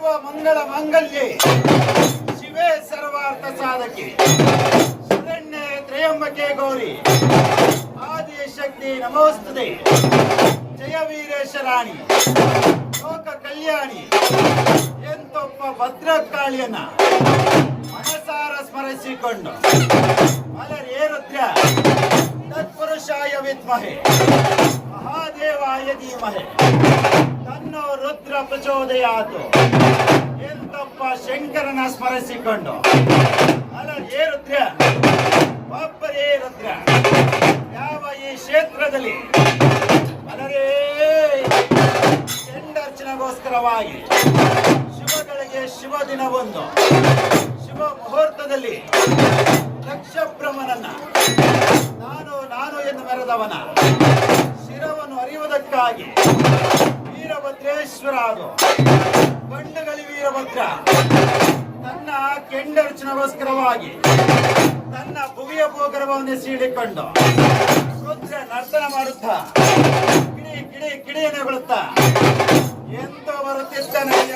ಸರ್ವ ಮಂಗಳ ಮಾಂಗಲ್ಯೆ ಶಿವೇ ಸರ್ವಾರ್ಥ ಸಾಧಕೆ ಶರಣ್ಯೆ ತ್ರಯಂಬಕೆ ಗೌರಿ ಆದಿ ಶಕ್ತಿ ನಮೋಸ್ತುತೆ ಜಯ ವೀರೇಶ್ವರಾಣಿ ಲೋಕ ಕಲ್ಯಾಣಿ ಎಂತೊಬ್ಬ ಭದ್ರಕಾಳಿಯನ್ನ ಮನಸಾರ ಸ್ಮರಿಸಿಕೊಂಡು ಮಲರೇ ರುದ್ರ ತತ್ಪುರುಷಾಯ ವಿದ್ಮಹೆ ಮಹಾದೇವಾಯ ಧೀಮಹಿ ತನ್ನೋ ರುದ್ರ ಪ್ರಚೋದಯಾತು ಎಂತಪ್ಪ ಶಂಕರನ ಸ್ಮರಿಸಿಕೊಂಡು ಮಲರೇ ರುದ್ರ ಒಬ್ಬರೇ ರುದ್ರ ಯಾವ ಈ ಕ್ಷೇತ್ರದಲ್ಲಿ ಮಲರೇ ಕೆಂಡರ್ಚನೆಗೋಸ್ಕರವಾಗಿ ಶಿವಗಳಿಗೆ ಶಿವ ದಿನವೊಂದು ಶುಭ ಮುಹೂರ್ತದಲ್ಲಿ ದಕ್ಷಬ್ರಹ್ಮನನ್ನ ನಾನು ಎಂದು ಮೆರೆದವನ ಶಿರವನ್ನು ಅರಿಯುವುದಕ್ಕಾಗಿ ವೀರಭದ್ರೇಶ್ವರ ಅದು ಬಂಡುಗಲಿ ವೀರಭದ್ರ ತನ್ನ ಕೆಂಡರ್ಚನೆಗೋಸ್ಕರವಾಗಿ ತನ್ನ ಭುವಿಯ ಭೂಗರ್ಭವನ್ನೇ ಸೀಳಿಕೊಂಡು ರುದ್ರ ನರ್ತನ ಮಾಡುತ್ತಾ ಕಿಡಿ ಕಿಡಿ ಕಿಡಿಯನ್ನೇ ಬಿಡುತ್ತಾ ಎಂತೋ ಬರುತ್ತಿದ್ದಾನಯ್ಯ.